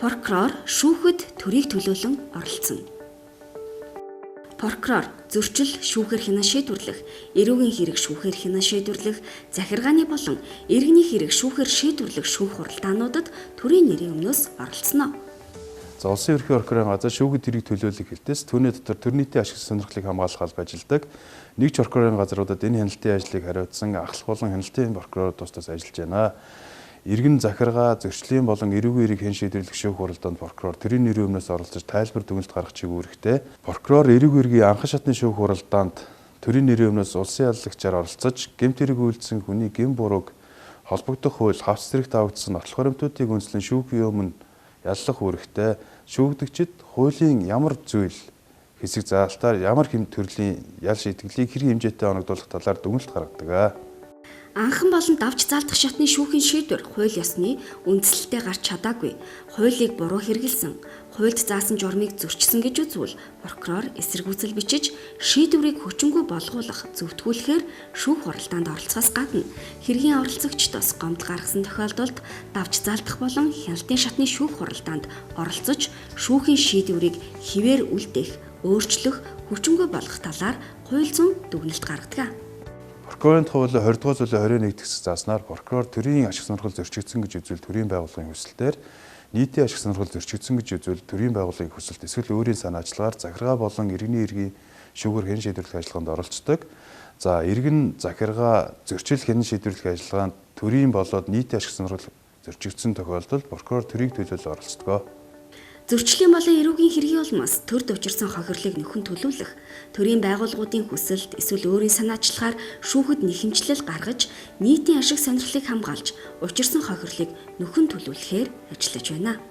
Прокурор шүүхэд төрийг төлөөлөн оролцсон. Прокурор зөрчил шүүхээр хянан шийдвэрлэх, эрүүгийн хэрэг шүүхээр хянан шийдвэрлэх, захиргааны болон иргэний хэрэг шүүхээр шийдвэрлэх шүүх хуралдаануудад төрийн нэрийн өмнөөс оролцсноо. За улсын ерөнхий прокурорын газар шүүхэд тэрийг төлөөлөх хэлтээс түүний дотор төр нийтийн ашиг сонирхлыг хамгаалах алба ажилладаг. Нэгж прокурорын газруудад энэ хяналтын ажлыг хариуцсан ахлах болон хяналтын прокурор тусдаас ажиллаж байна. Иргэн захиргаа зөрчлийн болон эрүүгийн хэрэг хэн шийдвэрлэх шүүх хуралдаанд прокурор тэрийн нэрийн өмнөөс оролцож тайлбар дүгнэлт гаргах чиглэлтэй. Прокурор эрүүгийн хэргийн анхан шатны шүүх хуралдаанд төрийн нэрийн өмнөөс улсын яллагчаар оролцож гэмт хэрэг үйлдсэн хүний гэм бурууг холбогдох хууль хавц зэрэг давагдсан нотлох баримтуудыг үндэслэн шүүхийн өмнө яллах үүрэгтэй. Шүүгдэгчид хуулийн ямар зүйл хэсэг заалтаар ямар хэм төрлийн ял шийтгэлийг хэрэг хэмжээтэй оногдуулах талаар дүгнэлт гаргадаг. Анхан болон давж заалдах шатны шүүхийн шийдвэр хууль ёсны үндслэлтэй гарч чадаагүй. Хуулийг буруу хэрэгэлсэн, хуульд заасан журмыг зөрчсөн гэж үзвэл прокурор эсэргүүцэл бичиж шийдвэрийг хүчингүй болгуулах, зөвтгүүлэхээр шүүх хуралдаанд оролцохоос гадна хэргийн оролцогчдоос гомдол гаргасан тохиолдолд давж заалдах болон хяналтын шатны шүүх хуралдаанд оролцож шүүхийн шийдвэрийг хэвээр үлдээх, өөрчлөх, хүчингүй болгох талаар хууль зүйн дүгнэлт гаргадаг. Прокурорын хууль 20 дугаар зүйлийн 21 хэсэг зааснаар прокурор төрийн ашиг сонирхол зөрчигдсөн гэж үзвэл төрийн байгууллагын хүсэлтээр, нийтийн ашиг сонирхол зөрчигдсөн гэж үзвэл төрийн байгууллагын хүсэлт эсвэл өөрийн санаа ажиллагаар захиргаа болон иргэний хэргийн шүүгээр хэн шийдвэрлэх ажиллагаанд оролцдог. За иргэн захиргаа зөрчил хэн шийдвэрлэх ажиллагаанд төрийн болоод нийтийн ашиг сонирхол зөрчигдсөн тохиолдолд прокурор төрийг төлөөлөл оролцдог. Зөрчлийн болон эрүүгийн хэргийн улмаас төрд учирсан хохирлыг нөхөн төлөвлөх, төрийн байгууллагуудын хүсэлт эсвэл өөрийн санаачлагаар шүүхэд нэхэмжлэл гаргаж, нийтийн ашиг сонирхлыг хамгаалж, учирсан хохирлыг нөхөн төлөвлөхээр ажиллаж байна.